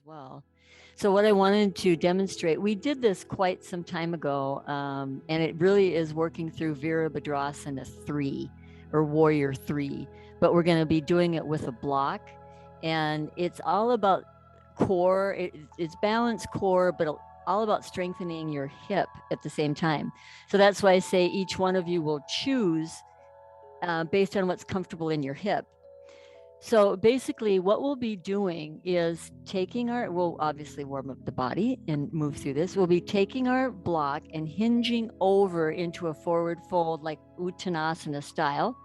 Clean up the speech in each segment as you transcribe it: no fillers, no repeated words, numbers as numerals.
well. So what I wanted to demonstrate, we did this quite some time ago, and it really is working through Virabhadrasana 3 or Warrior 3, but we're going to be doing it with a block, and it's all about core. It's balanced core, but all about strengthening your hip at the same time. So that's why I say each one of you will choose based on what's comfortable in your hip. So basically, what we'll be doing is we'll obviously warm up the body and move through this. We'll be taking our block and hinging over into a forward fold like Uttanasana style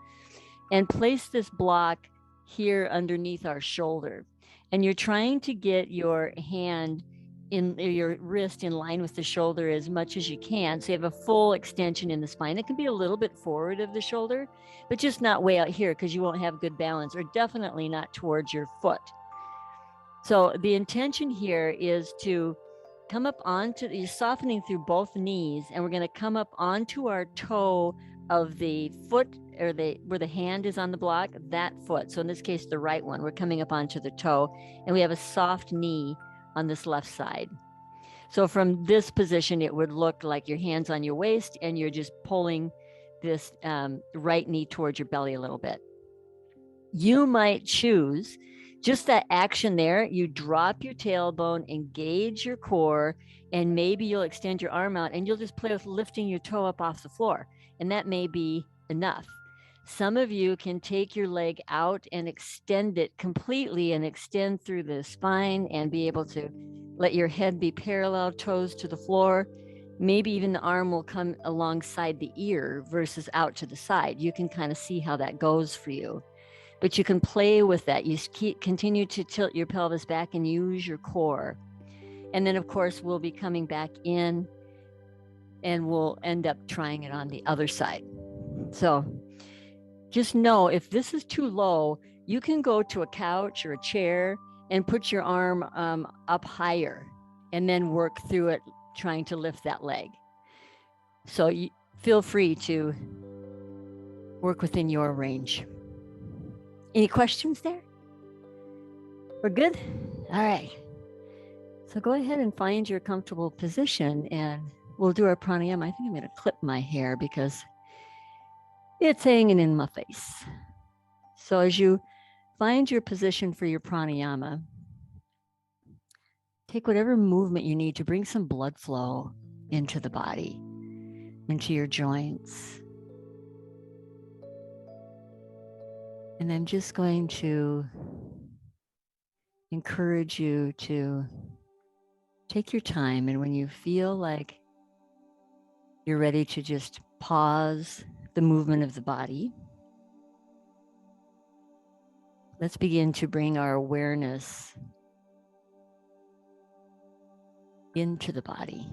and place this block here underneath our shoulder. And you're trying to get your hand in your wrist in line with the shoulder as much as you can. So you have a full extension in the spine. It can be a little bit forward of the shoulder, but just not way out here because you won't have good balance, or definitely not towards your foot. So the intention here is to come up onto, you're softening through both knees, and we're going to come up onto our toe of the foot, or where the hand is on the block, that foot. So in this case, the right one, we're coming up onto the toe, and we have a soft knee on this left side. So from this position, it would look like your hands on your waist and you're just pulling this right knee towards your belly a little bit. You might choose just that action there. You drop your tailbone, engage your core, and maybe you'll extend your arm out and you'll just play with lifting your toe up off the floor. And that may be enough. Some of you can take your leg out and extend it completely and extend through the spine and be able to let your head be parallel, toes to the floor. Maybe even the arm will come alongside the ear versus out to the side. You can kind of see how that goes for you. But you can play with that. You continue to tilt your pelvis back and use your core. And then, of course, we'll be coming back in and we'll end up trying it on the other side. So just know if this is too low, you can go to a couch or a chair and put your arm up higher and then work through it, trying to lift that leg. So you feel free to work within your range. Any questions there? We're good? All right. So go ahead and find your comfortable position and we'll do our pranayama. I think I'm going to clip my hair because it's hanging in my face. So as you find your position for your pranayama, take whatever movement you need to bring some blood flow into the body, into your joints. And I'm just going to encourage you to take your time. And when you feel like you're ready to just pause the movement of the body, let's begin to bring our awareness into the body.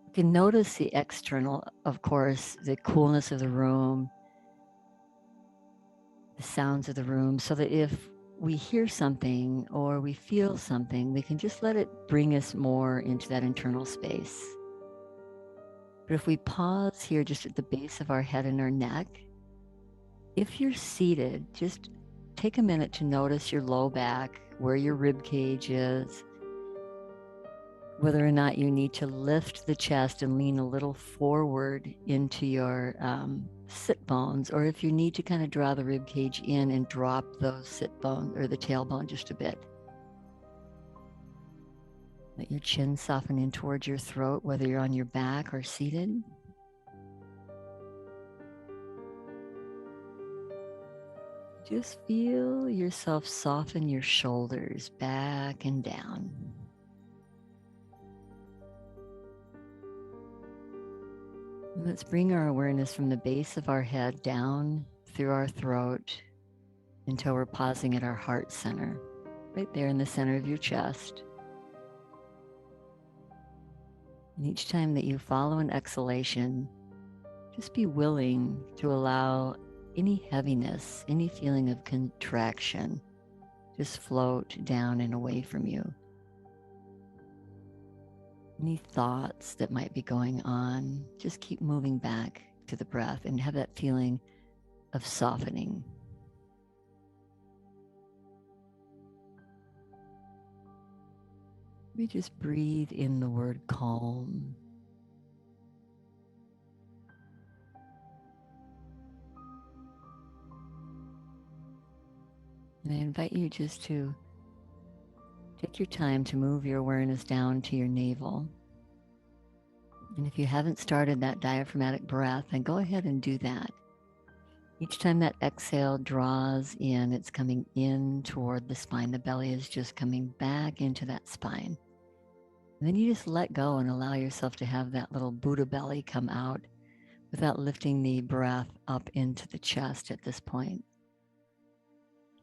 You can notice the external, of course, the coolness of the room, the sounds of the room, so that if we hear something or we feel something, we can just let it bring us more into that internal space. But if we pause here just at the base of our head and our neck, if you're seated, just take a minute to notice your low back, where your rib cage is, whether or not you need to lift the chest and lean a little forward into your sit bones, or if you need to kind of draw the rib cage in and drop those sit bones or the tailbone just a bit. Let your chin soften in towards your throat, whether you're on your back or seated. Just feel yourself soften your shoulders back and down. Let's bring our awareness from the base of our head down through our throat until we're pausing at our heart center, right there in the center of your chest. And each time that you follow an exhalation, just be willing to allow any heaviness, any feeling of contraction, just float down and away from you. Any thoughts that might be going on, just keep moving back to the breath and have that feeling of softening. We just breathe in the word calm. And I invite you just to take your time to move your awareness down to your navel. And if you haven't started that diaphragmatic breath, then go ahead and do that. Each time that exhale draws in, it's coming in toward the spine. The belly is just coming back into that spine. And then you just let go and allow yourself to have that little Buddha belly come out without lifting the breath up into the chest at this point.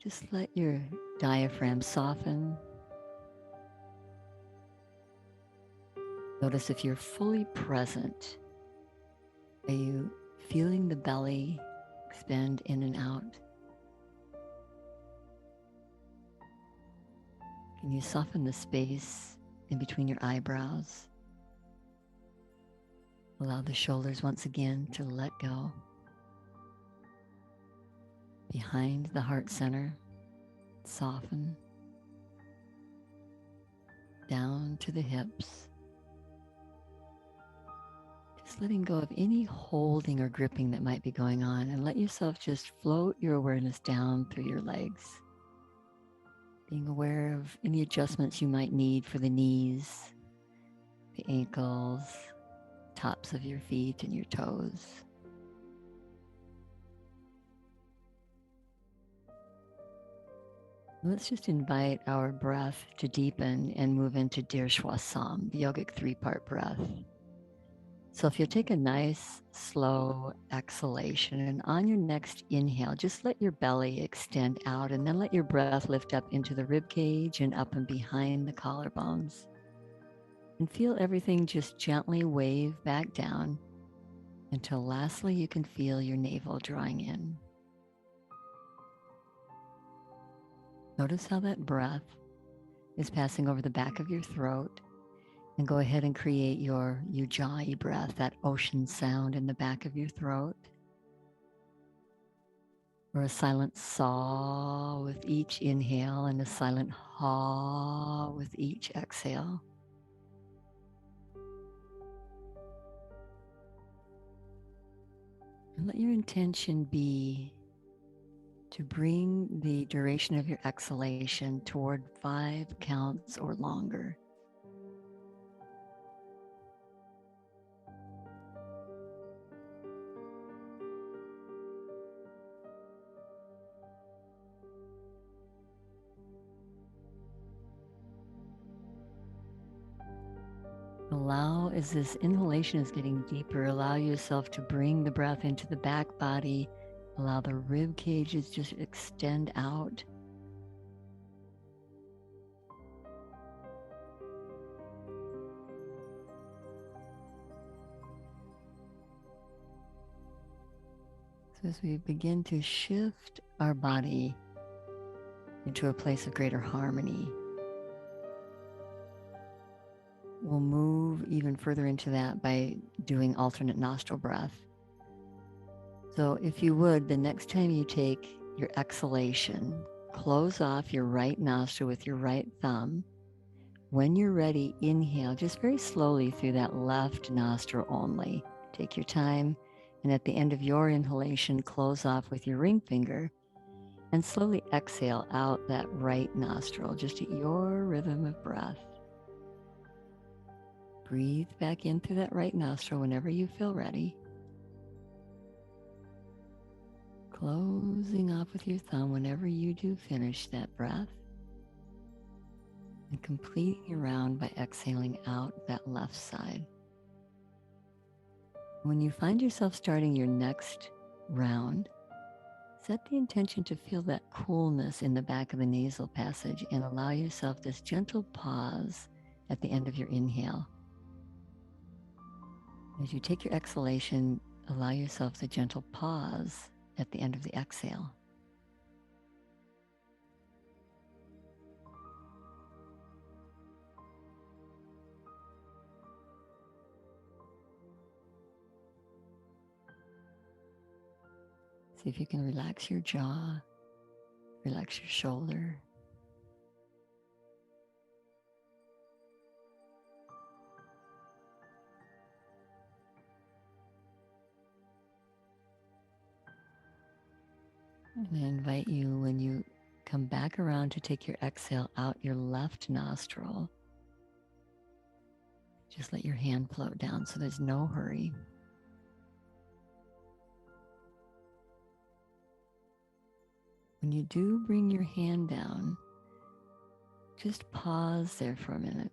Just let your diaphragm soften. Notice if you're fully present. Are you feeling the belly expand in and out? Can you soften the space in between your eyebrows? Allow the shoulders once again to let go. Behind the heart center, soften. Down to the hips. Just letting go of any holding or gripping that might be going on, and let yourself just float your awareness down through your legs. Being aware of any adjustments you might need for the knees, the ankles, tops of your feet and your toes. Let's just invite our breath to deepen and move into Dirshwasam, the yogic three-part breath. So if you'll take a nice, slow exhalation, and on your next inhale, just let your belly extend out, and then let your breath lift up into the rib cage and up and behind the collarbones. And feel everything just gently wave back down until lastly you can feel your navel drawing in. Notice how that breath is passing over the back of your throat, and go ahead and create your ujjayi breath, that ocean sound in the back of your throat, or a silent saw with each inhale and a silent ha with each exhale. And let your intention be to bring the duration of your exhalation toward 5 counts or longer. Allow, as this inhalation is getting deeper, allow yourself to bring the breath into the back body. Allow the rib cages just extend out. So as we begin to shift our body into a place of greater harmony, we'll move even further into that by doing alternate nostril breath. So if you would, the next time you take your exhalation, close off your right nostril with your right thumb. When you're ready, inhale just very slowly through that left nostril only. Take your time, and at the end of your inhalation, close off with your ring finger and slowly exhale out that right nostril, just at your rhythm of breath. Breathe back in through that right nostril whenever you feel ready. Closing off with your thumb whenever you do finish that breath. And completing your round by exhaling out that left side. When you find yourself starting your next round, set the intention to feel that coolness in the back of the nasal passage and allow yourself this gentle pause at the end of your inhale. As you take your exhalation, allow yourself the gentle pause at the end of the exhale. See if you can relax your jaw, relax your shoulder. And I invite you, when you come back around, to take your exhale out your left nostril. Just let your hand float down so there's no hurry. When you do bring your hand down, just pause there for a minute.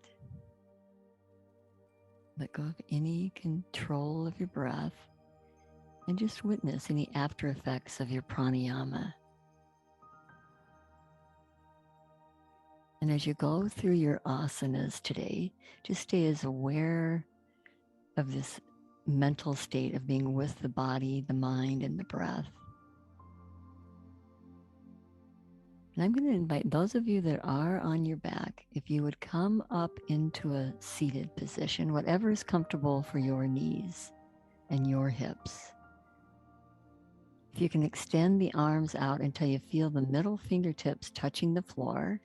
Let go of any control of your breath and just witness any after effects of your pranayama. And as you go through your asanas today, just stay as aware of this mental state of being with the body, the mind, and the breath. And I'm going to invite those of you that are on your back, if you would come up into a seated position, whatever is comfortable for your knees and your hips. If you can extend the arms out until you feel the middle fingertips touching the floor,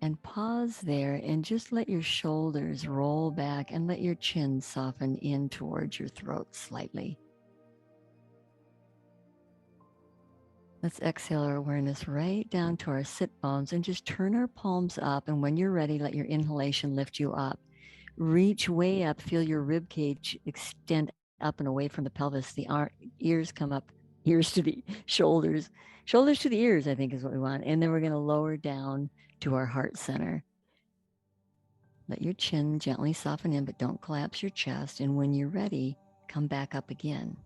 and pause there and just let your shoulders roll back and let your chin soften in towards your throat slightly. Let's exhale our awareness right down to our sit bones and just turn our palms up. And when you're ready, let your inhalation lift you up. Reach way up, feel your rib cage extend up and away from the pelvis. The ears come up, ears to the shoulders, shoulders to the ears, I think is what we want. And then we're going to lower down to our heart center. Let your chin gently soften in, but don't collapse your chest. And when you're ready, come back up again.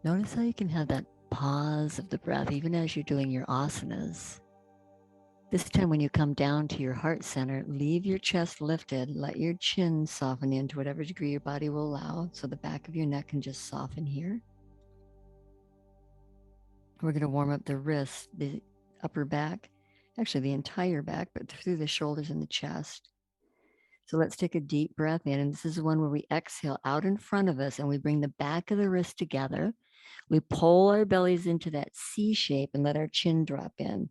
Notice how you can have that pause of the breath even as you're doing your asanas. This time when you come down to your heart center, leave your chest lifted, let your chin soften in to whatever degree your body will allow, so the back of your neck can just soften here. We're going to warm up the wrists, the upper back, actually the entire back, but through the shoulders and the chest. So let's take a deep breath in, and this is one where we exhale out in front of us and we bring the back of the wrist together. We pull our bellies into that C shape and let our chin drop in.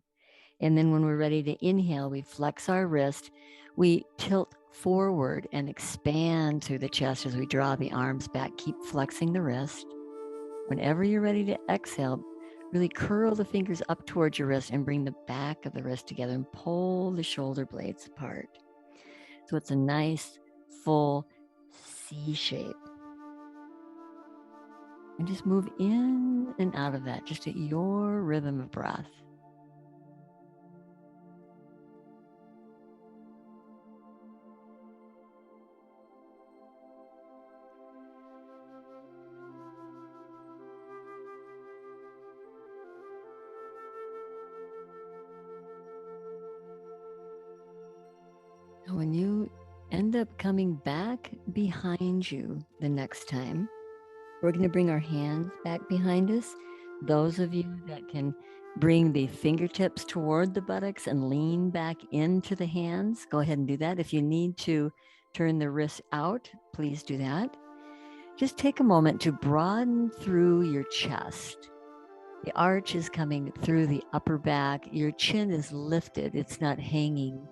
And then when we're ready to inhale, we flex our wrist, we tilt forward and expand through the chest as we draw the arms back. Keep flexing the wrist. Whenever you're ready to exhale, really curl the fingers up towards your wrist and bring the back of the wrist together and pull the shoulder blades apart. So it's a nice, full C shape. And just move in and out of that, just at your rhythm of breath. Now, when you end up coming back behind you the next time, we're going to bring our hands back behind us. Those of you that can bring the fingertips toward the buttocks and lean back into the hands, go ahead and do that. If you need to turn the wrists out, please do that. Just take a moment to broaden through your chest. The arch is coming through the upper back. Your chin is lifted. It's not hanging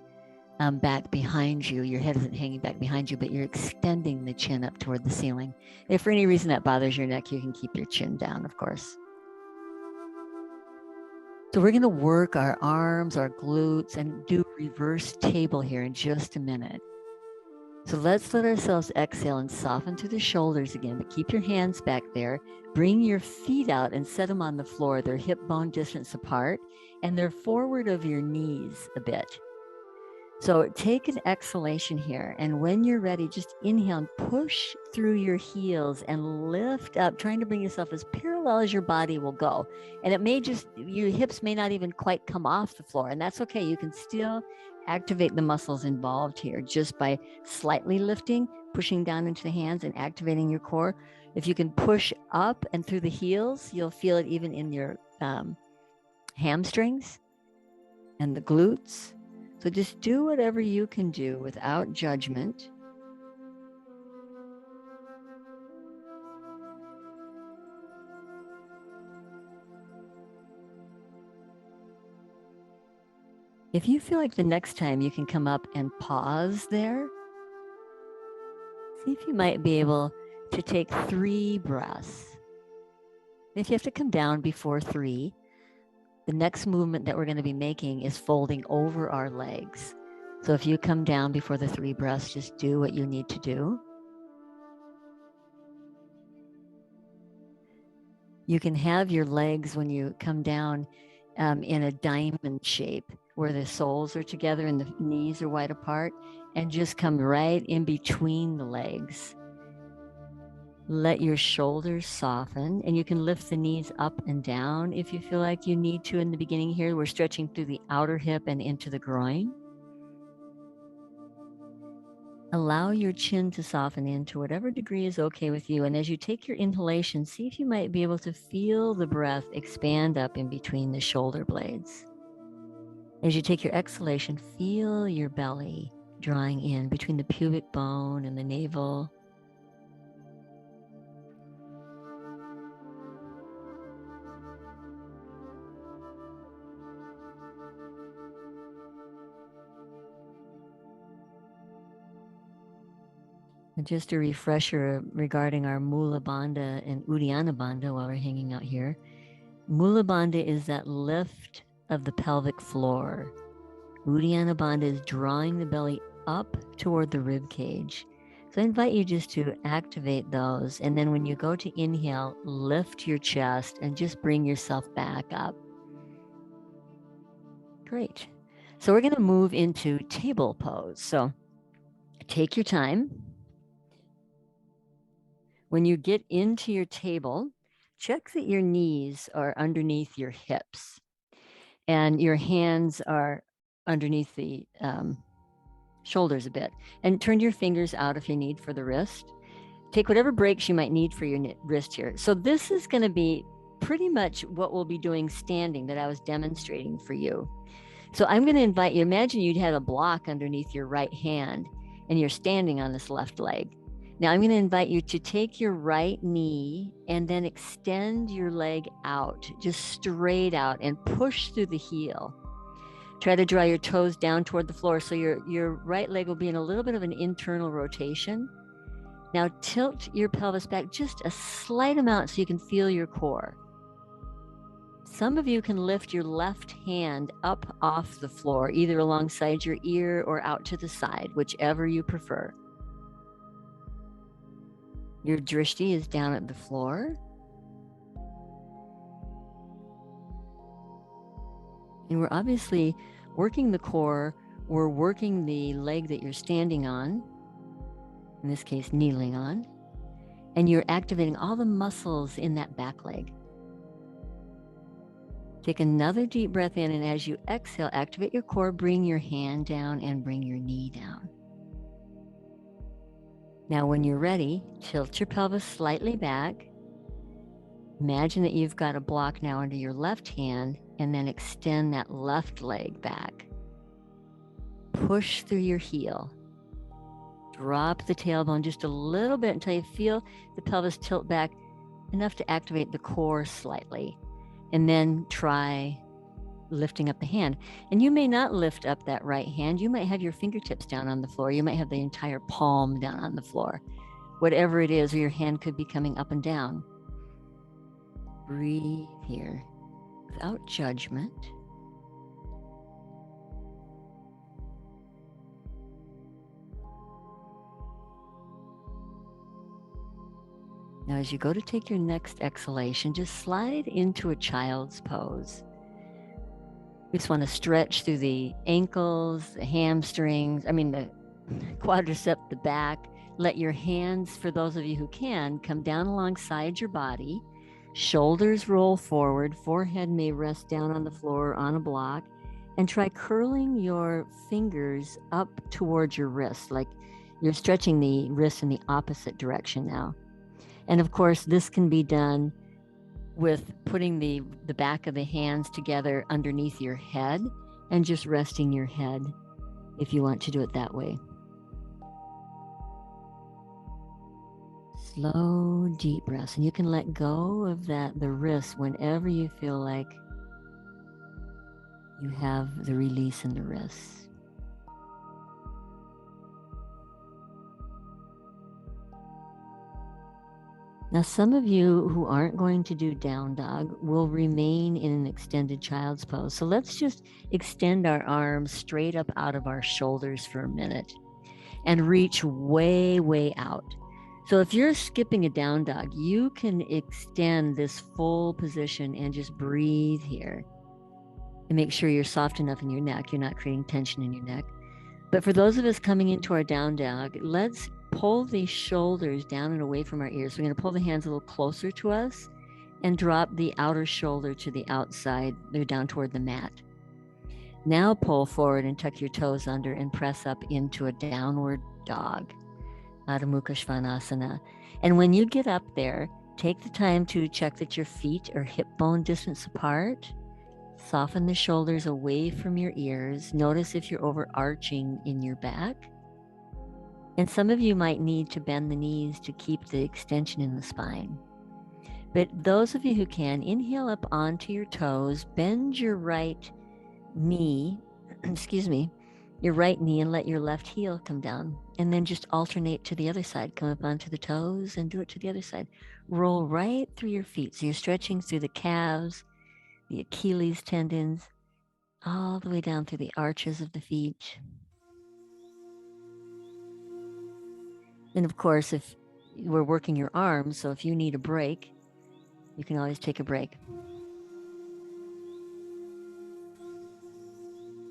back behind you. Your head isn't hanging back behind you, but you're extending the chin up toward the ceiling. If for any reason that bothers your neck, you can keep your chin down, of course. So we're going to work our arms, our glutes, and do reverse table here in just a minute. So let's let ourselves exhale and soften through the shoulders again, but keep your hands back there. Bring your feet out and set them on the floor. They're hip bone distance apart, and they're forward of your knees a bit. So take an exhalation here, and when you're ready, just inhale and push through your heels and lift up, trying to bring yourself as parallel as your body will go. And it may just, your hips may not even quite come off the floor, and that's okay. You can still activate the muscles involved here just by slightly lifting, pushing down into the hands and activating your core. If you can push up and through the heels, you'll feel it even in your hamstrings and the glutes. So just do whatever you can do without judgment. If you feel like the next time you can come up and pause there, see if you might be able to take 3 breaths. If you have to come down before 3, the next movement that we're going to be making is folding over our legs. So if you come down before the 3 breaths, just do what you need to do. You can have your legs, when you come down, in a diamond shape where the soles are together and the knees are wide apart, and just come right in between the legs. Let your shoulders soften, and you can lift the knees up and down if you feel like you need to. In the beginning here, we're stretching through the outer hip and into the groin. Allow your chin to soften in to whatever degree is okay with you. And as you take your inhalation, see if you might be able to feel the breath expand up in between the shoulder blades. As you take your exhalation, feel your belly drawing in between the pubic bone and the navel. And just a refresher regarding our Mula Bandha and Uddiyana Bandha while we're hanging out here. Mula Bandha is that lift of the pelvic floor. Uddiyana Bandha is drawing the belly up toward the rib cage. So I invite you just to activate those. And then when you go to inhale, lift your chest and just bring yourself back up. Great. So we're going to move into table pose. So take your time. When you get into your table, check that your knees are underneath your hips and your hands are underneath the shoulders a bit. And turn your fingers out if you need for the wrist. Take whatever breaks you might need for your wrist here. So this is going to be pretty much what we'll be doing standing that I was demonstrating for you. So I'm going to invite you, imagine you'd had a block underneath your right hand and you're standing on this left leg. Now I'm going to invite you to take your right knee and then extend your leg out, just straight out, and push through the heel. Try to draw your toes down toward the floor so your right leg will be in a little bit of an internal rotation. Now tilt your pelvis back just a slight amount so you can feel your core. Some of you can lift your left hand up off the floor, either alongside your ear or out to the side, whichever you prefer. Your drishti is down at the floor. And we're obviously working the core. We're working the leg that you're standing on, in this case, kneeling on. And you're activating all the muscles in that back leg. Take another deep breath in, and as you exhale, activate your core, bring your hand down and bring your knee down. Now, when you're ready, tilt your pelvis slightly back. Imagine that you've got a block now under your left hand, and then extend that left leg back. Push through your heel. Drop the tailbone just a little bit until you feel the pelvis tilt back enough to activate the core slightly. And then try lifting up the hand. And you may not lift up that right hand. You might have your fingertips down on the floor. You might have the entire palm down on the floor. Whatever it is, or your hand could be coming up and down. Breathe here without judgment. Now, as you go to take your next exhalation, just slide into a child's pose. We just want to stretch through the ankles, the hamstrings, the quadricep, the back. Let your hands, for those of you who can, come down alongside your body. Shoulders roll forward, forehead may rest down on the floor on a block, and try curling your fingers up towards your wrist, like you're stretching the wrist in the opposite direction now. And of course, this can be done with putting the back of the hands together underneath your head and just resting your head if you want to do it that way. Slow, deep breaths. And you can let go of the wrist whenever you feel like you have the release in the wrists. Now, some of you who aren't going to do down dog will remain in an extended child's pose. So let's just extend our arms straight up out of our shoulders for a minute and reach way, way out. So if you're skipping a down dog, you can extend this full position and just breathe here and make sure you're soft enough in your neck. You're not creating tension in your neck. But for those of us coming into our down dog, let's pull the shoulders down and away from our ears. We're going to pull the hands a little closer to us and drop the outer shoulder to the outside. They're down toward the mat. Now pull forward and tuck your toes under and press up into a downward dog, Adho Mukha Svanasana. And when you get up there, take the time to check that your feet are hip bone distance apart. Soften the shoulders away from your ears. Notice if you're overarching in your back. And some of you might need to bend the knees to keep the extension in the spine. But those of you who can, inhale up onto your toes, bend your right knee, your right knee, and let your left heel come down. And then just alternate to the other side. Come up onto the toes and do it to the other side. Roll right through your feet. So you're stretching through the calves, the Achilles tendons, all the way down through the arches of the feet. And of course, if we're working your arms, so if you need a break, you can always take a break.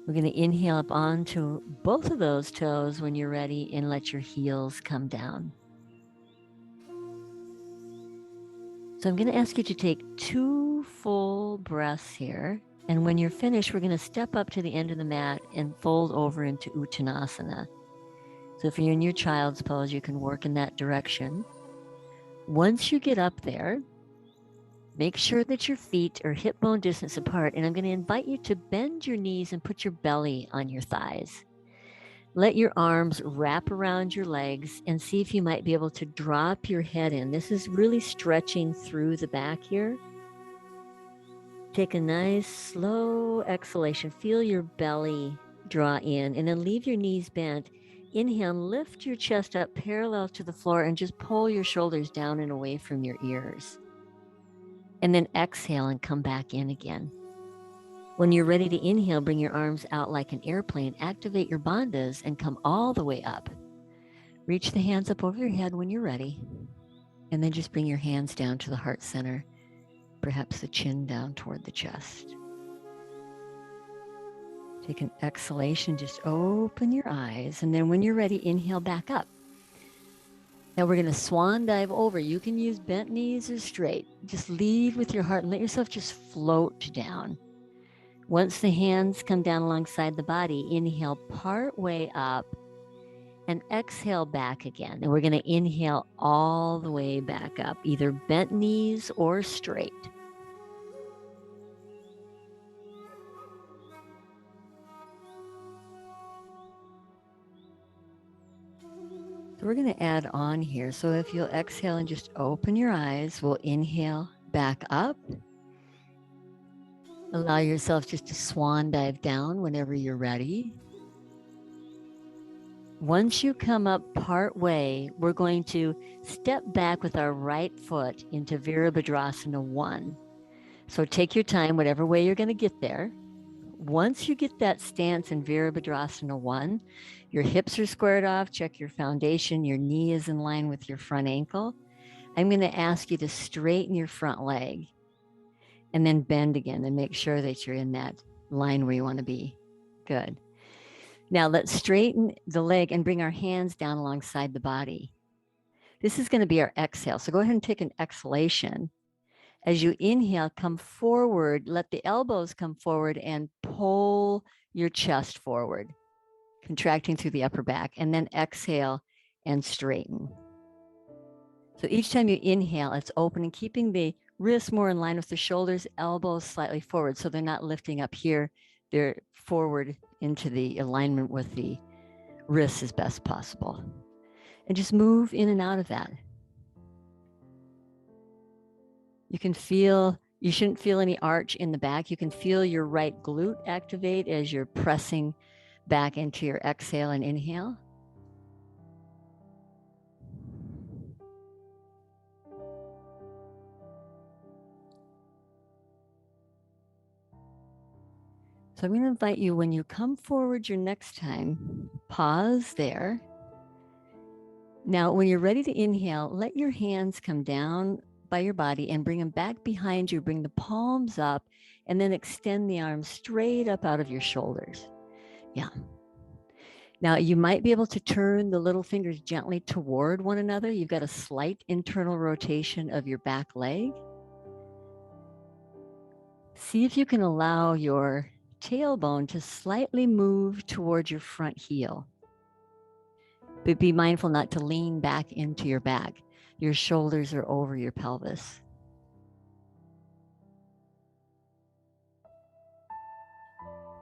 We're going to inhale up onto both of those toes when you're ready and let your heels come down. So I'm going to ask you to take 2 full breaths here. And when you're finished, we're going to step up to the end of the mat and fold over into Uttanasana. So if you're in your child's pose, you can work in that direction. Once you get up there, make sure that your feet are hip bone distance apart. And I'm going to invite you to bend your knees and put your belly on your thighs. Let your arms wrap around your legs and see if you might be able to drop your head in. This is really stretching through the back here. Take a nice slow exhalation. Feel your belly draw in and then leave your knees bent. Inhale, lift your chest up parallel to the floor and just pull your shoulders down and away from your ears. And then exhale and come back in again. When you're ready to inhale, bring your arms out like an airplane, activate your bandhas and come all the way up. Reach the hands up over your head when you're ready. And then just bring your hands down to the heart center, perhaps the chin down toward the chest. Take an exhalation, just open your eyes. And then when you're ready, inhale back up. Now we're going to swan dive over. You can use bent knees or straight. Just lead with your heart and let yourself just float down. Once the hands come down alongside the body, inhale part way up and exhale back again. And we're going to inhale all the way back up, either bent knees or straight. So we're going to add on here. So if you'll exhale and just open your eyes, we'll inhale back up. Allow yourself just to swan dive down whenever you're ready. Once you come up part way, we're going to step back with our right foot into Virabhadrasana 1. So take your time, whatever way you're going to get there. Once you get that stance in Virabhadrasana 1, your hips are squared off, check your foundation, your knee is in line with your front ankle. I'm going to ask you to straighten your front leg and then bend again and make sure that you're in that line where you want to be. Good. Now let's straighten the leg and bring our hands down alongside the body. This is going to be our exhale. So go ahead and take an exhalation. As you inhale, come forward, let the elbows come forward and pull your chest forward, contracting through the upper back, and then exhale and straighten. So each time you inhale, it's open and keeping the wrists more in line with the shoulders, elbows slightly forward. So they're not lifting up here. They're forward into the alignment with the wrists as best possible. And just move in and out of that. You can feel, you shouldn't feel any arch in the back. You can feel your right glute activate as you're pressing back into your exhale and inhale. So I'm going to invite you, when you come forward your next time, pause there. Now, when you're ready to inhale, let your hands come down by your body and bring them back behind you. Bring the palms up and then extend the arms straight up out of your shoulders. Yeah. Now, you might be able to turn the little fingers gently toward one another. You've got a slight internal rotation of your back leg. See if you can allow your tailbone to slightly move towards your front heel. But be mindful not to lean back into your back. Your shoulders are over your pelvis.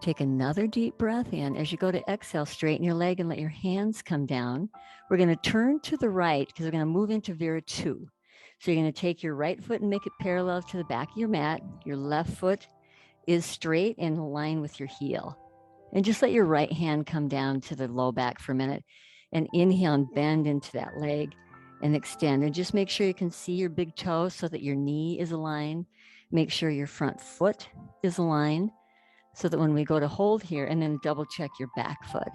Take another deep breath in. As you go to exhale, straighten your leg and let your hands come down. We're going to turn to the right because we're going to move into Vira 2. So you're going to take your right foot and make it parallel to the back of your mat. Your left foot is straight and in line with your heel. And just let your right hand come down to the low back for a minute. And inhale and bend into that leg and extend. And just make sure you can see your big toe so that your knee is aligned. Make sure your front foot is aligned so that when we go to hold here, and then double check your back foot.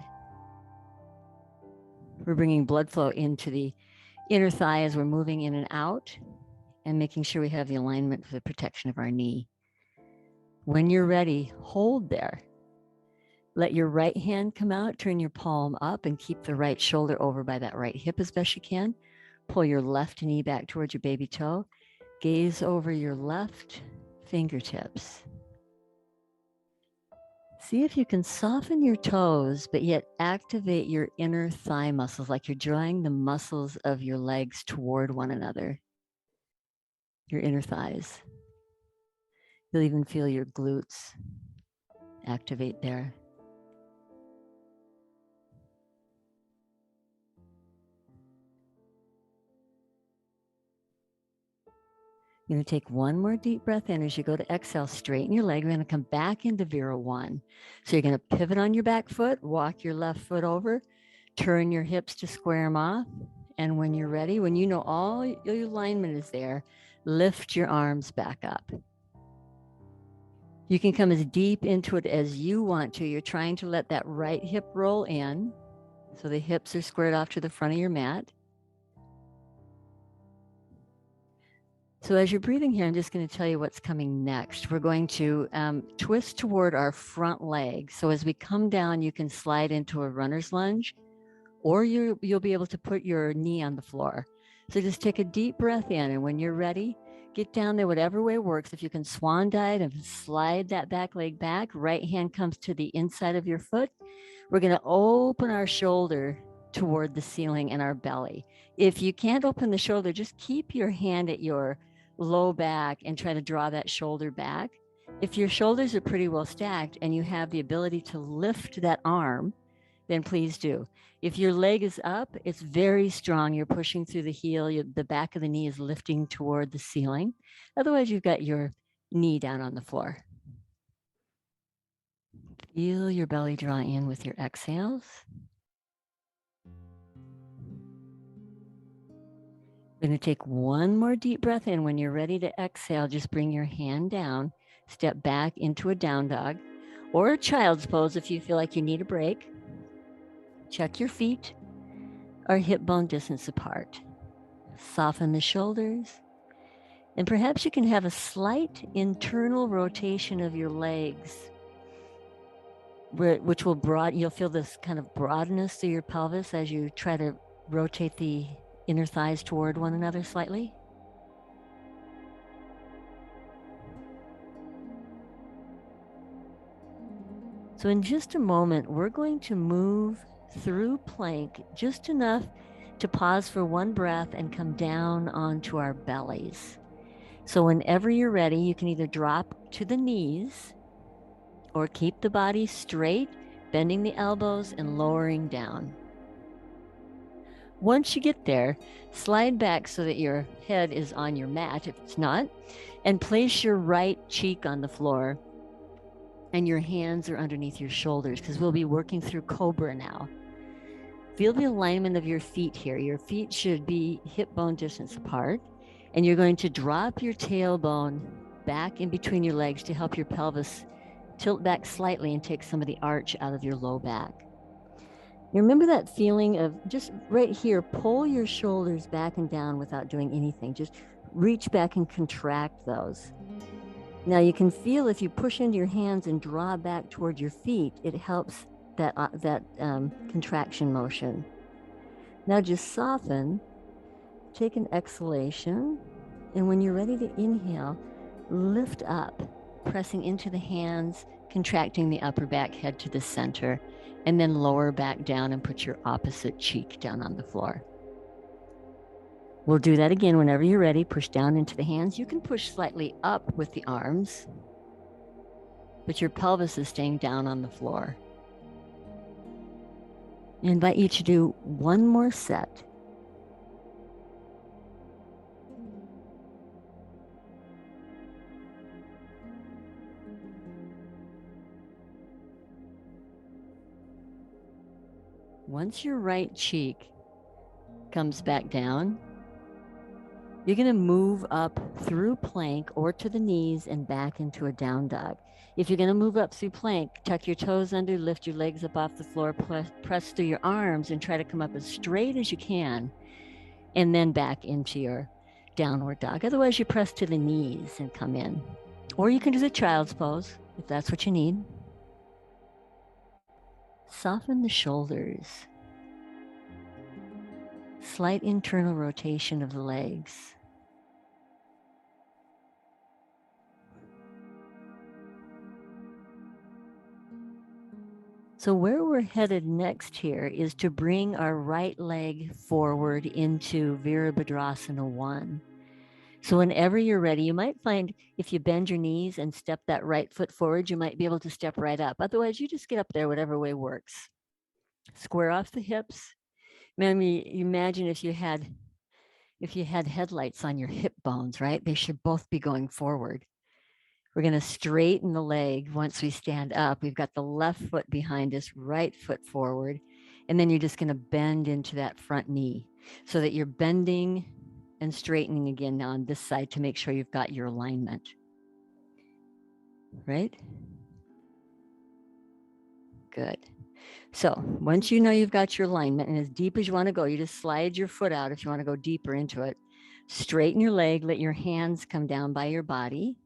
We're bringing blood flow into the inner thigh as we're moving in and out and making sure we have the alignment for the protection of our knee. When you're ready, hold there. Let your right hand come out, turn your palm up and keep the right shoulder over by that right hip as best you can. Pull your left knee back towards your baby toe. Gaze over your left fingertips. See if you can soften your toes, but yet activate your inner thigh muscles, like you're drawing the muscles of your legs toward one another. Your inner thighs. You'll even feel your glutes activate there. You're going to take one more deep breath in. As you go to exhale, straighten your leg. We're going to come back into Vira 1. So you're going to pivot on your back foot, walk your left foot over, turn your hips to square them off. And when you're ready, when you know all your alignment is there, lift your arms back up. You can come as deep into it as you want to. You're trying to let that right hip roll in. So the hips are squared off to the front of your mat. So as you're breathing here, I'm just going to tell you what's coming next. We're going to twist toward our front leg. So as we come down, you can slide into a runner's lunge, or you'll be able to put your knee on the floor. So just take a deep breath in, and when you're ready, get down there whatever way works. If you can swan dive and slide that back leg back, right hand comes to the inside of your foot. We're going to open our shoulder toward the ceiling and our belly. If you can't open the shoulder, just keep your hand at your low back and try to draw that shoulder back. If your shoulders are pretty well stacked and you have the ability to lift that arm, then please do. If your leg is up, it's very strong. You're pushing through the heel. The back of the knee is lifting toward the ceiling. Otherwise, you've got your knee down on the floor. Feel your belly draw in with your exhales. We're going to take one more deep breath in. When you're ready to exhale, just bring your hand down, step back into a down dog or a child's pose if you feel like you need a break. Check your feet are hip bone distance apart. Soften the shoulders. And perhaps you can have a slight internal rotation of your legs, which will broaden. You'll feel this kind of broadness through your pelvis as you try to rotate the inner thighs toward one another slightly. So in just a moment, we're going to move through plank just enough to pause for one breath and come down onto our bellies. So whenever you're ready, you can either drop to the knees or keep the body straight, bending the elbows and lowering down. Once you get there, slide back so that your head is on your mat, if it's not, and place your right cheek on the floor and your hands are underneath your shoulders because we'll be working through Cobra now. Feel the alignment of your feet here. Your feet should be hip bone distance apart, and you're going to drop your tailbone back in between your legs to help your pelvis Tilt back slightly and take some of the arch out of your low back. You remember that feeling of just right here, pull your shoulders back and down without doing anything. Just reach back and contract those. Now you can feel if you push into your hands and draw back toward your feet, it helps that contraction motion. Now just soften, take an exhalation, and when you're ready to inhale, lift up, pressing into the hands, contracting the upper back, head to the center, and then lower back down and put your opposite cheek down on the floor. We'll do that again whenever you're ready. Push down into the hands. You can push slightly up with the arms, but your pelvis is staying down on the floor. I invite you to do one more set. Once your right cheek comes back down, you're going to move up through plank or to the knees and back into a down dog. If you're going to move up through plank, tuck your toes under, lift your legs up off the floor, press through your arms and try to come up as straight as you can, and then back into your downward dog. Otherwise, you press to the knees and come in. Or you can do the child's pose if that's what you need. Soften the shoulders. Slight internal rotation of the legs. So where we're headed next here is to bring our right leg forward into Virabhadrasana 1. So whenever you're ready, you might find if you bend your knees and step that right foot forward, you might be able to step right up. Otherwise, you just get up there, whatever way works. Square off the hips. Imagine if you had headlights on your hip bones, right? They should both be going forward. We're going to straighten the leg once we stand up. We've got the left foot behind us, right foot forward. And then you're just going to bend into that front knee so that you're bending and straightening again on this side to make sure you've got your alignment. Right? Good. So once you know you've got your alignment and as deep as you want to go, you just slide your foot out if you want to go deeper into it. Straighten your leg, let your hands come down by your body,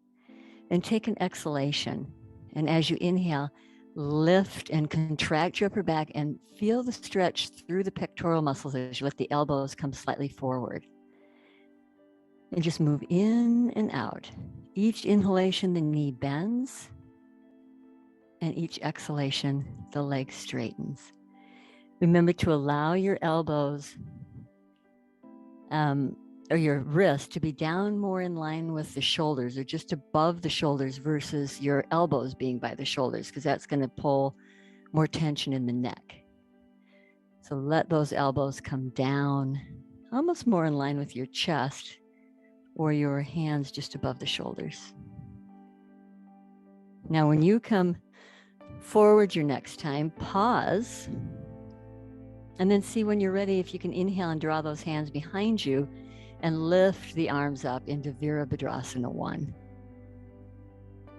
and take an exhalation. And as you inhale, lift and contract your upper back and feel the stretch through the pectoral muscles as you let the elbows come slightly forward. And just move in and out. Each inhalation, the knee bends. And each exhalation, the leg straightens. Remember to allow your elbows or your wrist to be down more in line with the shoulders or just above the shoulders versus your elbows being by the shoulders, because that's going to pull more tension in the neck. So let those elbows come down, almost more in line with your chest or your hands just above the shoulders. Now, when you come forward your next time, pause, and then see when you're ready if you can inhale and draw those hands behind you and lift the arms up into Virabhadrasana 1.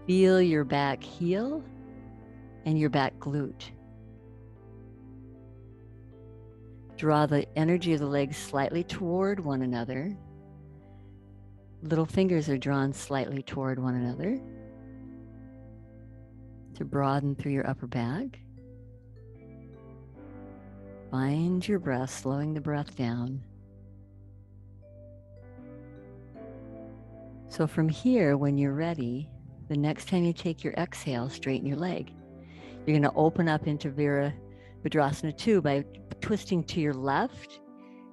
Feel your back heel and your back glute. Draw the energy of the legs slightly toward one another. Little fingers are drawn slightly toward one another to broaden through your upper back. Find your breath, slowing the breath down. So from here, when you're ready, the next time you take your exhale, straighten your leg. You're going to open up into Virabhadrasana 2 by twisting to your left.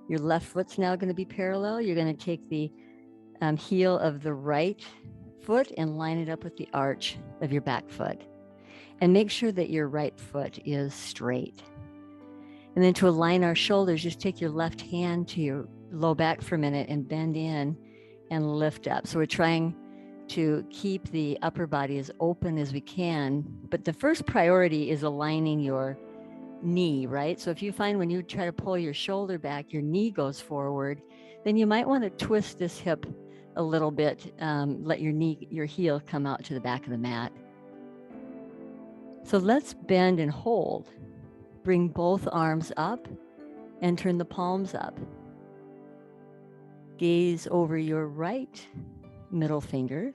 Your left foot's now going to be parallel. You're going to take the heel of the right foot and line it up with the arch of your back foot. And make sure that your right foot is straight. And then to align our shoulders, just take your left hand to your low back for a minute and bend in and lift up. So we're trying to keep the upper body as open as we can. But the first priority is aligning your knee, right? So if you find when you try to pull your shoulder back, your knee goes forward, then you might want to twist this hip a little bit. Let your heel come out to the back of the mat. So let's bend and hold. Bring both arms up and turn the palms up. Gaze over your right middle finger.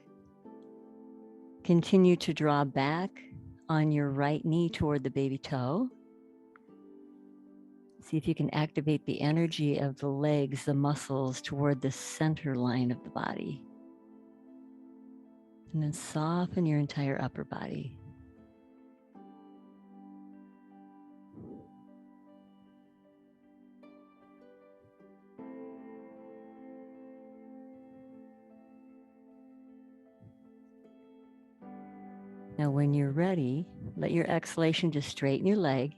Continue to draw back on your right knee toward the baby toe. See if you can activate the energy of the legs, the muscles toward the center line of the body. And then soften your entire upper body. Now, when you're ready, let your exhalation just straighten your leg,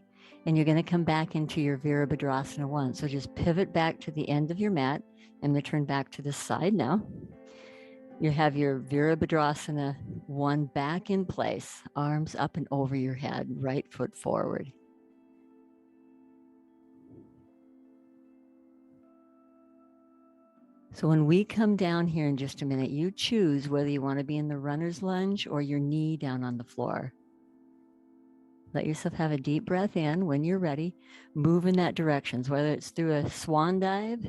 and you're going to come back into your Virabhadrasana 1. So just pivot back to the end of your mat. I'm going to turn back to this side now. You have your Virabhadrasana 1 back in place, arms up and over your head, right foot forward. So when we come down here in just a minute, you choose whether you want to be in the runner's lunge or your knee down on the floor. Let yourself have a deep breath in. When you're ready, move in that direction, whether it's through a swan dive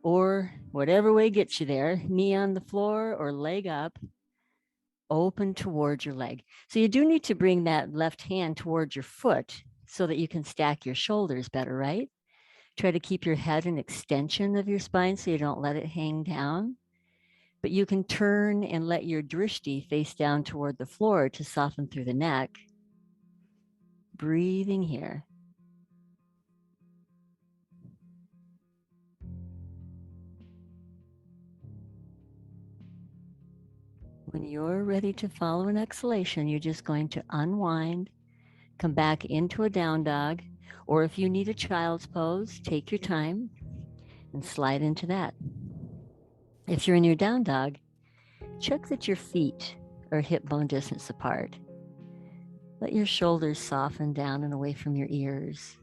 or whatever way gets you there, knee on the floor or leg up, open towards your leg. So you do need to bring that left hand towards your foot so that you can stack your shoulders better, right? Try to keep your head an extension of your spine so you don't let it hang down. But you can turn and let your drishti face down toward the floor to soften through the neck. Breathing here. When you're ready to follow an exhalation, you're just going to unwind, come back into a down dog, or if you need a child's pose, take your time and slide into that. If you're in your down dog, check that your feet are hip bone distance apart. Let your shoulders soften down and away from your ears.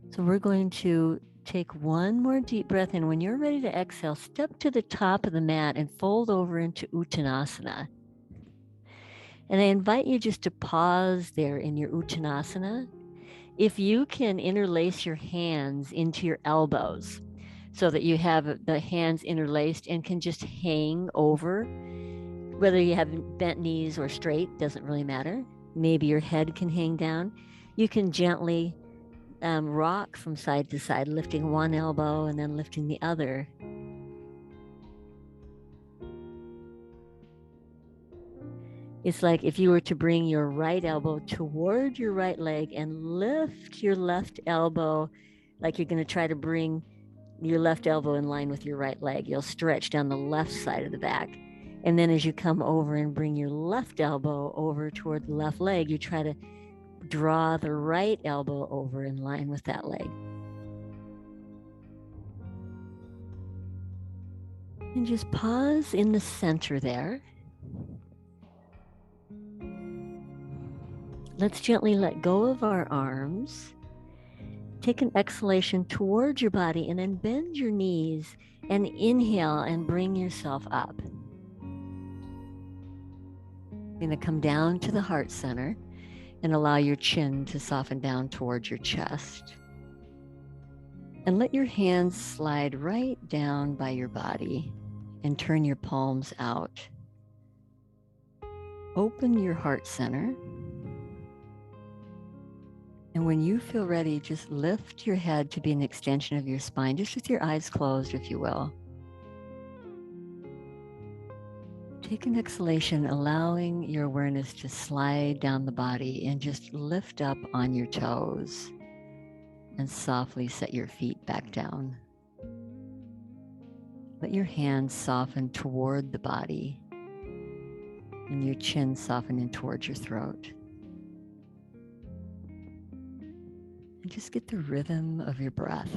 So we're going to take one more deep breath in. When you're ready to exhale, step to the top of the mat and fold over into Uttanasana. And I invite you just to pause there in your Uttanasana. If you can interlace your hands into your elbows so that you have the hands interlaced and can just hang over, whether you have bent knees or straight, doesn't really matter. Maybe your head can hang down. You can gently rock from side to side, lifting one elbow and then lifting the other. It's like if you were to bring your right elbow toward your right leg and lift your left elbow, like you're going to try to bring your left elbow in line with your right leg. You'll stretch down the left side of the back. And then as you come over and bring your left elbow over toward the left leg, you try to draw the right elbow over in line with that leg. And just pause in the center there. Let's gently let go of our arms. Take an exhalation towards your body and then bend your knees and inhale and bring yourself up. You're going to come down to the heart center and allow your chin to soften down towards your chest. And let your hands slide right down by your body and turn your palms out. Open your heart center. And when you feel ready, just lift your head to be an extension of your spine, just with your eyes closed, if you will. Take an exhalation, allowing your awareness to slide down the body and just lift up on your toes and softly set your feet back down. Let your hands soften toward the body and your chin soften in towards your throat. And just get the rhythm of your breath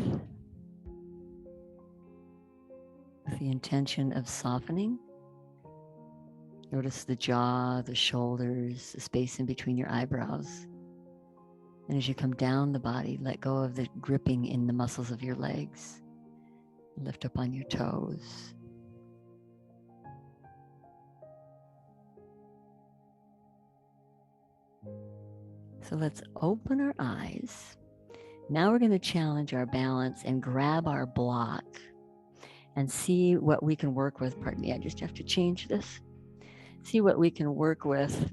with the intention of softening. Notice the jaw, the shoulders, the space in between your eyebrows. And as you come down the body, let go of the gripping in the muscles of your legs. Lift up on your toes. So let's open our eyes. Now we're going to challenge our balance and grab our block and see what we can work with. Pardon me, I just have to change this. See what we can work with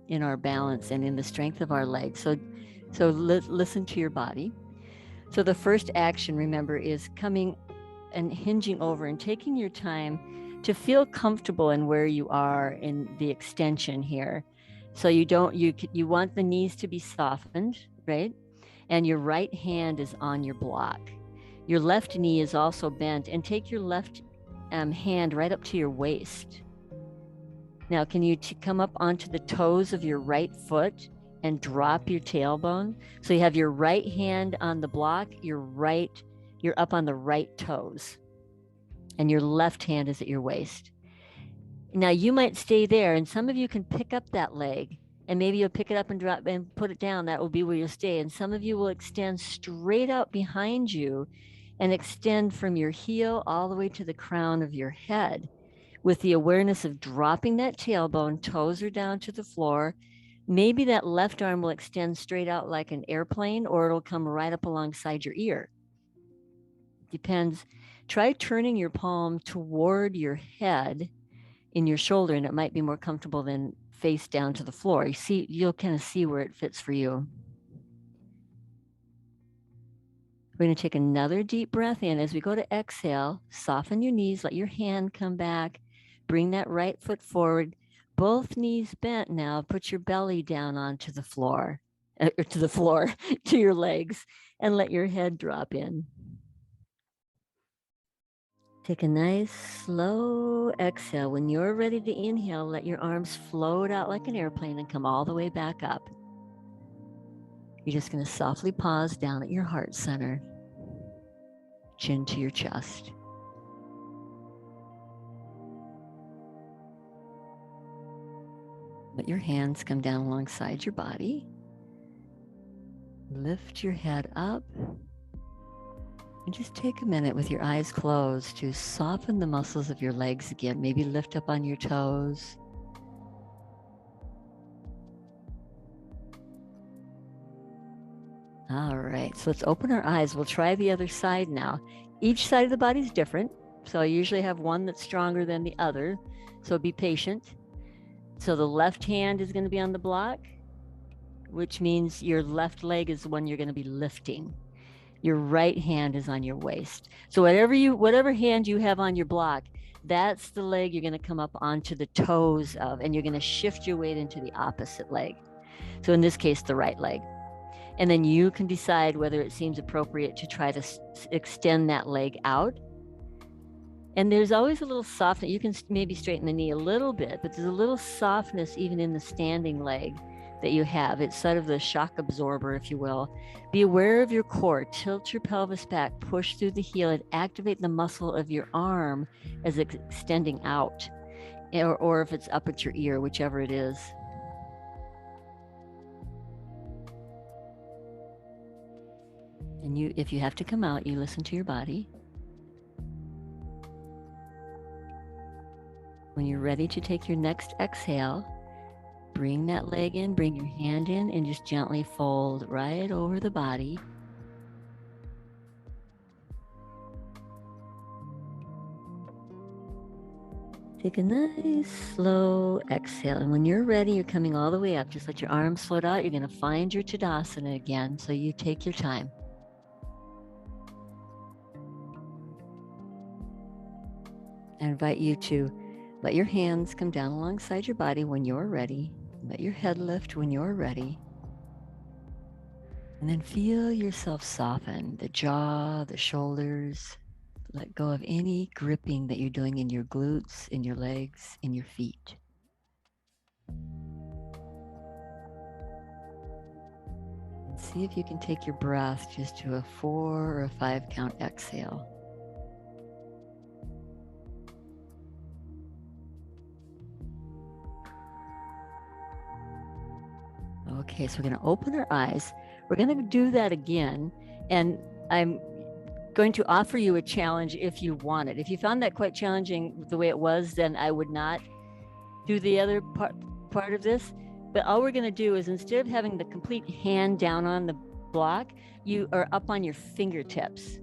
in our balance and in the strength of our legs. So listen to your body. So the first action, remember, is coming and hinging over and taking your time to feel comfortable in where you are in the extension here. So you want the knees to be softened, right? And your right hand is on your block. Your left knee is also bent, and take your left hand right up to your waist. Now, can you come up onto the toes of your right foot and drop your tailbone? So you have your right hand on the block, you're up on the right toes, and your left hand is at your waist. Now you might stay there, and some of you can pick up that leg, and maybe you'll pick it up and drop and put it down. That will be where you'll stay. And some of you will extend straight out behind you and extend from your heel all the way to the crown of your head, with the awareness of dropping that tailbone, toes are down to the floor. Maybe that left arm will extend straight out like an airplane, or it'll come right up alongside your ear. Depends. Try turning your palm toward your head in your shoulder, and it might be more comfortable than face down to the floor. You'll kind of see where it fits for you. We're going to take another deep breath in. As we go to exhale, soften your knees, let your hand come back, bring that right foot forward, both knees bent now, put your belly down onto the floor, to your legs, and let your head drop in. Take a nice slow exhale. When you're ready to inhale, let your arms float out like an airplane and come all the way back up. You're just going to softly pause down at your heart center, chin to your chest. Let your hands come down alongside your body. Lift your head up. And just take a minute with your eyes closed to soften the muscles of your legs again. Maybe lift up on your toes. All right, so let's open our eyes. We'll try the other side now. Each side of the body is different. So I usually have one that's stronger than the other. So be patient. So the left hand is going to be on the block, which means your left leg is the one you're going to be lifting. Your right hand is on your waist. So whatever hand you have on your block, that's the leg you're going to come up onto the toes of, and you're going to shift your weight into the opposite leg. So in this case, the right leg. And then you can decide whether it seems appropriate to try to extend that leg out. And there's always a little softness. You can maybe straighten the knee a little bit, but there's a little softness even in the standing leg that you have. It's sort of the shock absorber, if you will. Be aware of your core. Tilt your pelvis back, push through the heel, and activate the muscle of your arm as it's extending out, or if it's up at your ear, whichever it is. And if you have to come out, you listen to your body. When you're ready to take your next exhale, bring that leg in, bring your hand in, and just gently fold right over the body. Take a nice slow exhale. And when you're ready, you're coming all the way up. Just let your arms float out. You're going to find your Tadasana again. So you take your time. I invite you to let your hands come down alongside your body when you're ready. Let your head lift when you're ready. And then feel yourself soften, the jaw, the shoulders. Let go of any gripping that you're doing in your glutes, in your legs, in your feet. And see if you can take your breath just to a 4 or a 5 count exhale. Okay, so we're going to open our eyes. We're going to do that again. And I'm going to offer you a challenge if you want it. If you found that quite challenging the way it was, then I would not do the other part of this. But all we're going to do is, instead of having the complete hand down on the block, you are up on your fingertips,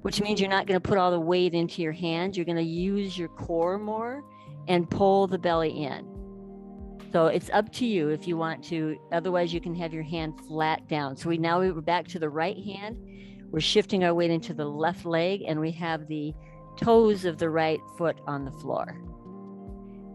which means you're not going to put all the weight into your hand. You're going to use your core more and pull the belly in. So it's up to you if you want to. Otherwise, you can have your hand flat down. So we're back to the right hand. We're shifting our weight into the left leg, and we have the toes of the right foot on the floor.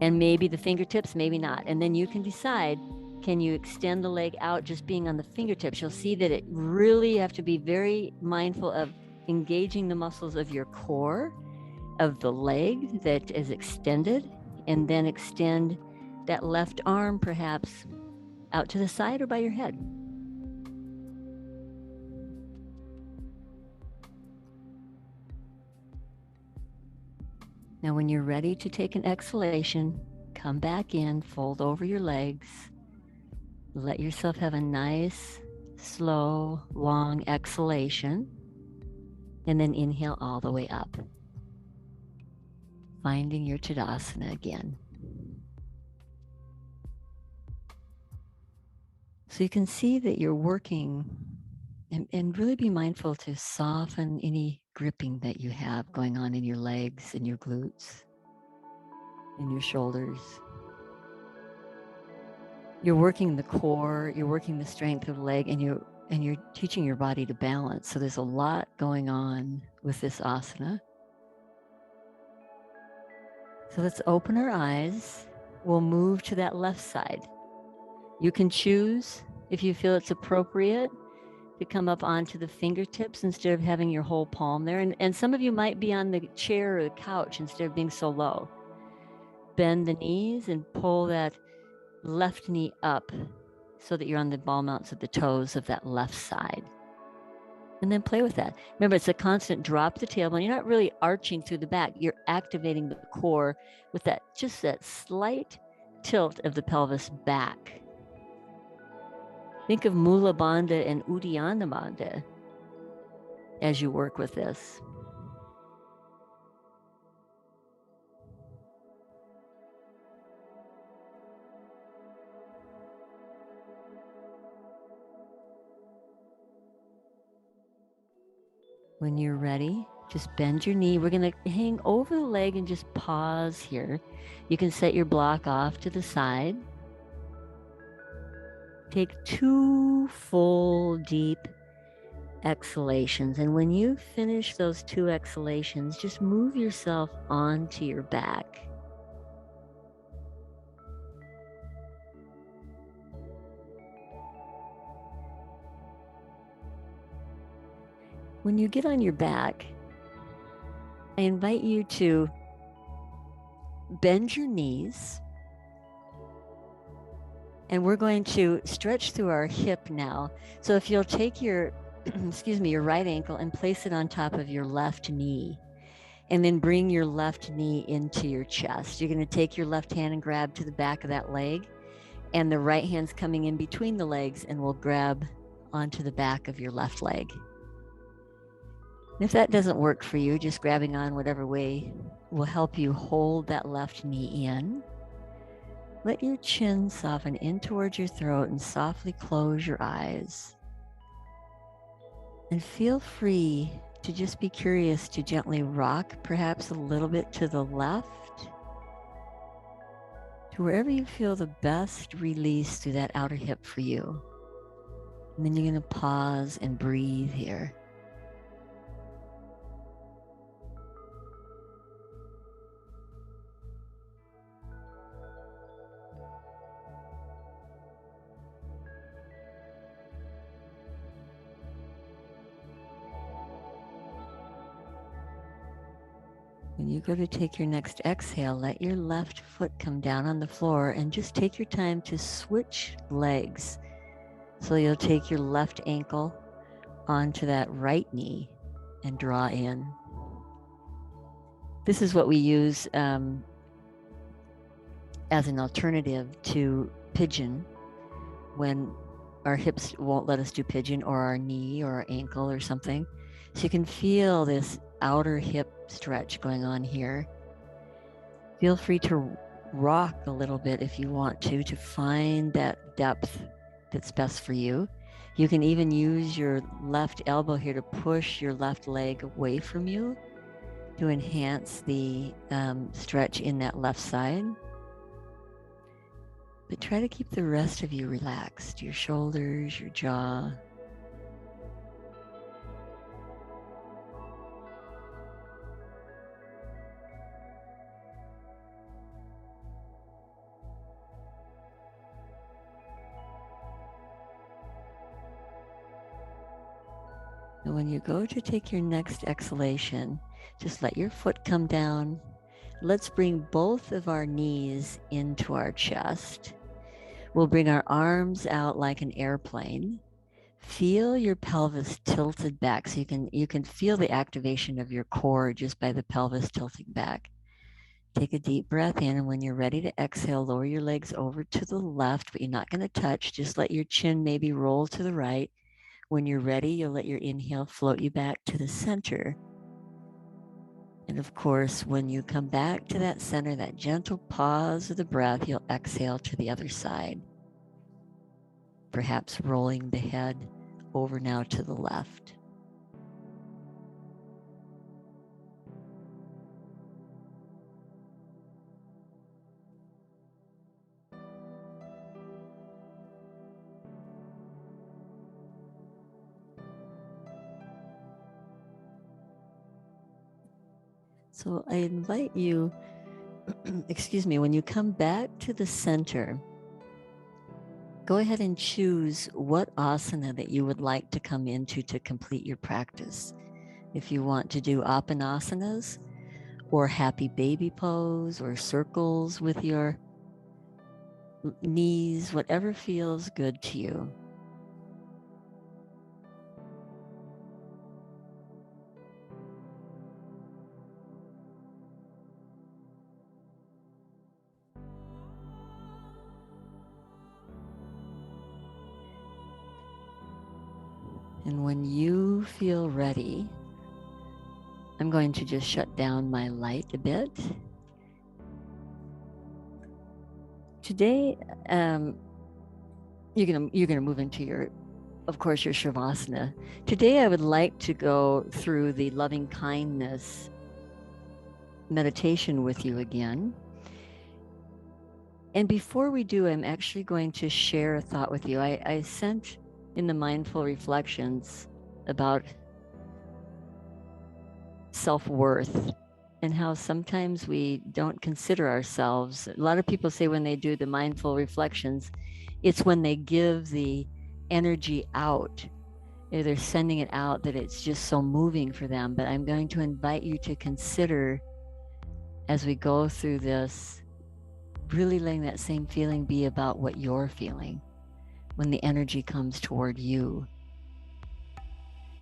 And maybe the fingertips, maybe not. And then you can decide, can you extend the leg out just being on the fingertips? You'll see that it really have to be very mindful of engaging the muscles of your core, of the leg that is extended, and then extend that left arm perhaps out to the side or by your head. Now, when you're ready to take an exhalation, come back in, fold over your legs, let yourself have a nice, slow, long exhalation, and then inhale all the way up, finding your Tadasana again. So you can see that you're working, and really be mindful to soften any gripping that you have going on in your legs and your glutes and your shoulders. You're working the core, you're working the strength of the leg, and you're teaching your body to balance. So there's a lot going on with this asana. So let's open our eyes. We'll move to that left side. You can choose, if you feel it's appropriate, to come up onto the fingertips instead of having your whole palm there. And some of you might be on the chair or the couch instead of being so low. Bend the knees and pull that left knee up so that you're on the ball mounts of the toes of that left side. And then play with that. Remember, it's a constant drop the tailbone. You're not really arching through the back. You're activating the core with that, just that slight tilt of the pelvis back. Think of Mula Bandha and Uddiyana Bandha as you work with this. When you're ready, just bend your knee. We're going to hang over the leg and just pause here. You can set your block off to the side. Take 2 full deep exhalations. And when you finish those 2 exhalations, just move yourself onto your back. When you get on your back, I invite you to bend your knees. And we're going to stretch through our hip now. So if you'll take your, your right ankle and place it on top of your left knee, and then bring your left knee into your chest. You're going to take your left hand and grab to the back of that leg, and the right hand's coming in between the legs and will grab onto the back of your left leg. And if that doesn't work for you, just grabbing on whatever way will help you hold that left knee in. Let your chin soften in towards your throat and softly close your eyes. And feel free to just be curious to gently rock perhaps a little bit to the left, to wherever you feel the best release through that outer hip for you. And then you're going to pause and breathe here. When you go to take your next exhale, let your left foot come down on the floor and just take your time to switch legs. So you'll take your left ankle onto that right knee and draw in. This is what we use as an alternative to pigeon when our hips won't let us do pigeon, or our knee or our ankle or something. So you can feel this outer hip stretch going on here. Feel free to rock a little bit if you want to find that depth that's best for you. You can even use your left elbow here to push your left leg away from you to enhance the stretch in that left side. But try to keep the rest of you relaxed, your shoulders, your jaw. And when you go to take your next exhalation, just let your foot come down. Let's bring both of our knees into our chest. We'll bring our arms out like an airplane. Feel your pelvis tilted back, so you can feel the activation of your core just by the pelvis tilting back. Take a deep breath in, and when you're ready to exhale, lower your legs over to the left, but you're not going to touch. Just let your chin maybe roll to the right. When you're ready, you'll let your inhale float you back to the center. And of course, when you come back to that center, that gentle pause of the breath, you'll exhale to the other side, perhaps rolling the head over now to the left. So I invite you, excuse me, when you come back to the center, go ahead and choose what asana that you would like to come into to complete your practice. If you want to do apanasanas or happy baby pose or circles with your knees, whatever feels good to you. And when you feel ready, I'm going to just shut down my light a bit. Today, you're gonna move into your, of course, your Shavasana. Today, I would like to go through the loving kindness meditation with you again. And before we do, I'm actually going to share a thought with you. I sent in the mindful reflections about self-worth and how sometimes we don't consider ourselves. A lot of people say when they do the mindful reflections, it's when they give the energy out, they're sending it out, that it's just so moving for them. But I'm going to invite you to consider, as we go through this, really letting that same feeling be about what you're feeling when the energy comes toward you.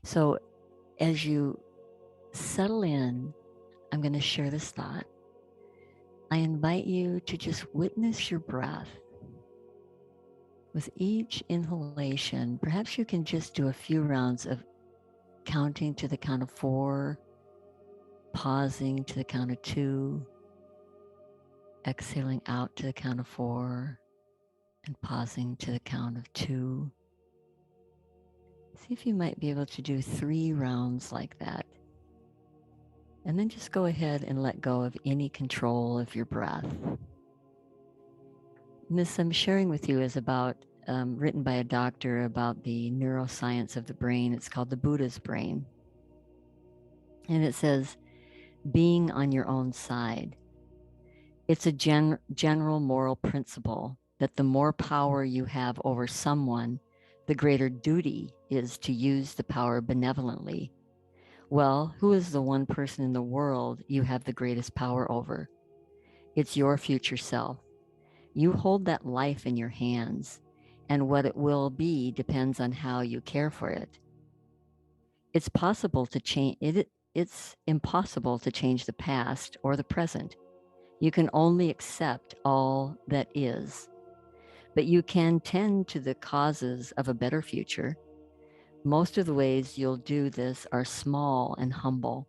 So as you settle in, I'm going to share this thought. I invite you to just witness your breath. With each inhalation, perhaps you can just do a few rounds of counting to the count of 4, pausing to the count of 2, exhaling out to the count of 4, and pausing to the count of 2. See if you might be able to do 3 rounds like that. And then just go ahead and let go of any control of your breath. And this I'm sharing with you is about, written by a doctor about the neuroscience of the brain. It's called the Buddha's brain. And it says, being on your own side. It's a general moral principle that the more power you have over someone, the greater duty is to use the power benevolently. Well, who is the one person in the world you have the greatest power over? It's your future self. You hold that life in your hands, and what it will be depends on how you care for it. It's possible to change it. It's impossible to change the past or the present. You can only accept all that is. but you can tend to the causes of a better future. Most of the ways you'll do this are small and humble.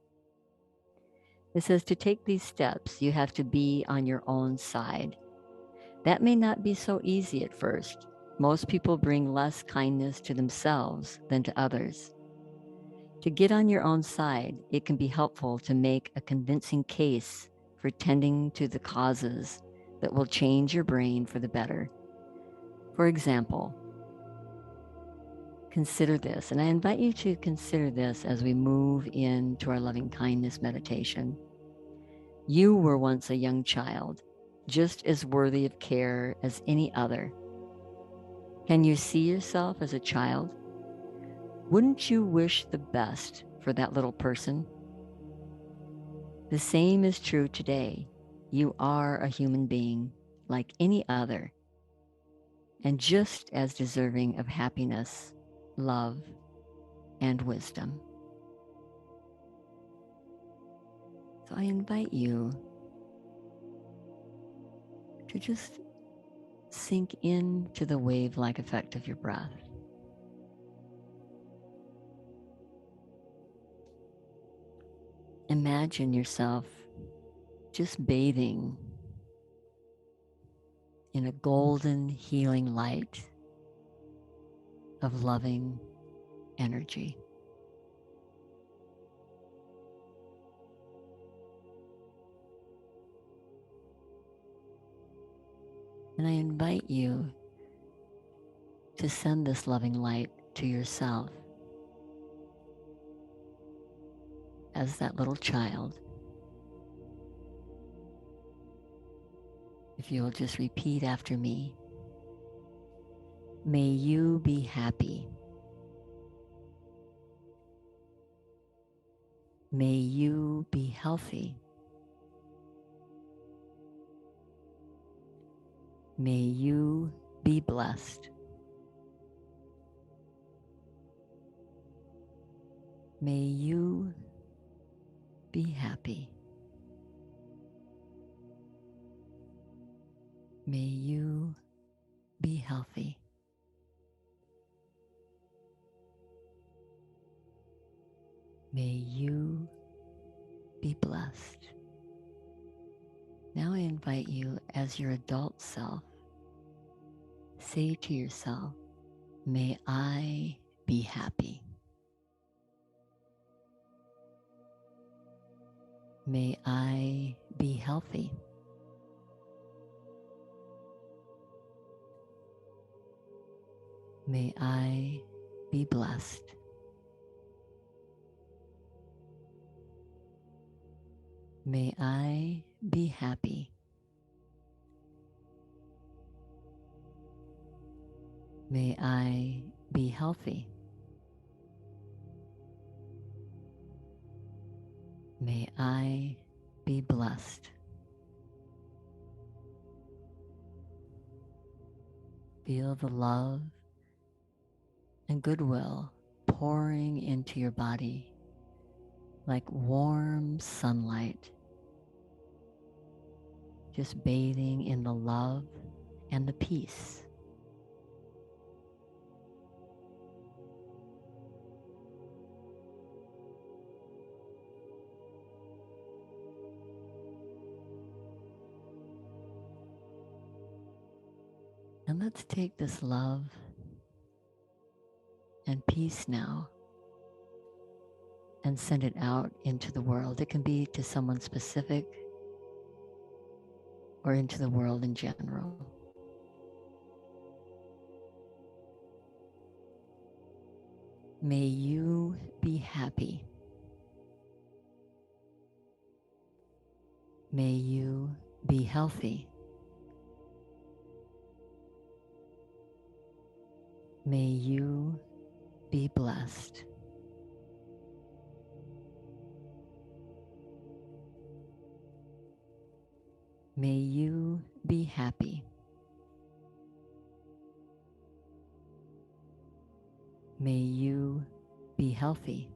It says to take these steps, you have to be on your own side. That may not be so easy at first. Most people bring less kindness to themselves than to others. To get on your own side, it can be helpful to make a convincing case for tending to the causes that will change your brain for the better. For example, consider this, and I invite you to consider this as we move into our loving kindness meditation. You were once a young child, just as worthy of care as any other. Can you see yourself as a child? Wouldn't you wish the best for that little person? The same is true today. You are a human being like any other, and just as deserving of happiness, love, and wisdom. So I invite you to just sink into the wave-like effect of your breath. Imagine yourself just bathing in a golden healing light of loving energy. And I invite you to send this loving light to yourself as that little child. If you'll just repeat after me. May you be happy. May you be healthy. May you be blessed. May you be happy. May you be healthy. May you be blessed. Now I invite you, as your adult self, say to yourself, may I be happy. May I be healthy. May I be blessed. May I be happy. May I be healthy. May I be blessed. Feel the love and goodwill pouring into your body like warm sunlight, just bathing in the love and the peace. And let's take this love and peace now and send it out into the world. It can be to someone specific or into the world in general. May you be happy. May you be healthy. May you be blessed. May you be happy. May you be healthy.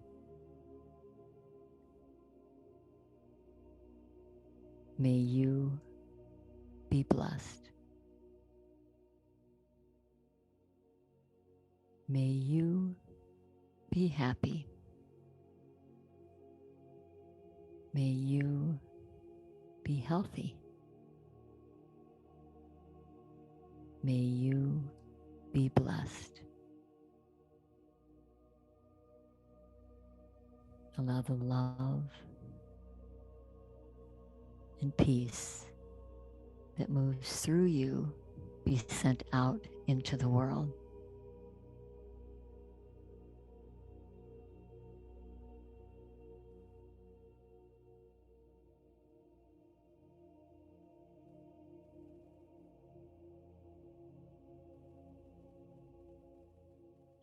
May you be blessed. May you be happy. May you be healthy. May you be blessed. Allow the love and peace that moves through you be sent out into the world.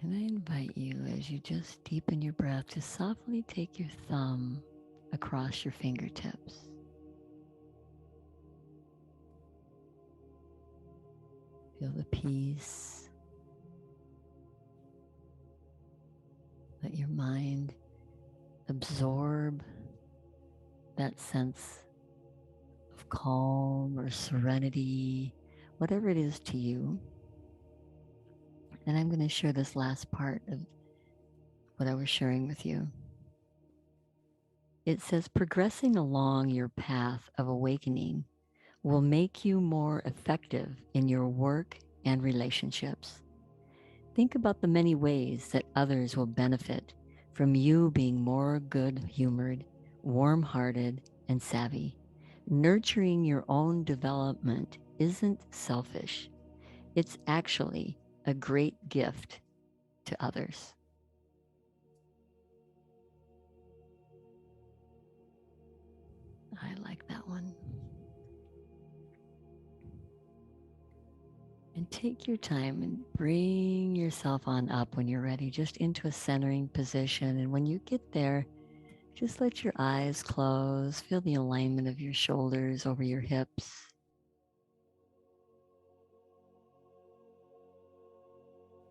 And I invite you, as you just deepen your breath, to softly take your thumb across your fingertips. Feel the peace. Let your mind absorb that sense of calm or serenity, whatever it is to you. And I'm going to share this last part of what I was sharing with you. It says, progressing along your path of awakening will make you more effective in your work and relationships. Think about the many ways that others will benefit from you being more good-humored, warm-hearted, and savvy. Nurturing your own development isn't selfish. It's actually a great gift to others. I like that one. And take your time and bring yourself on up when you're ready, just into a centering position. And when you get there, just let your eyes close. Feel the alignment of your shoulders over your hips.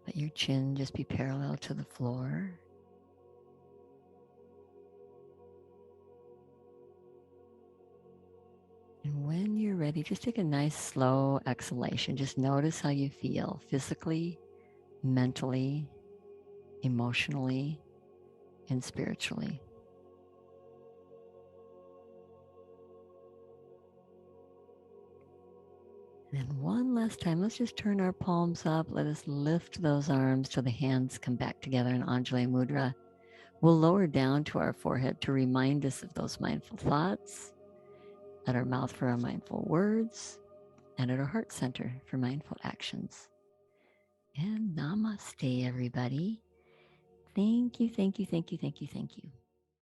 Let your chin just be parallel to the floor. And when you're ready, just take a nice slow exhalation. Just notice how you feel physically, mentally, emotionally, and spiritually. And then one last time, let's just turn our palms up. Let us lift those arms till the hands come back together in Anjali Mudra. We'll lower down to our forehead to remind us of those mindful thoughts, at our mouth for our mindful words, and at our heart center for mindful actions. And namaste, everybody. Thank you, thank you, thank you, thank you, thank you.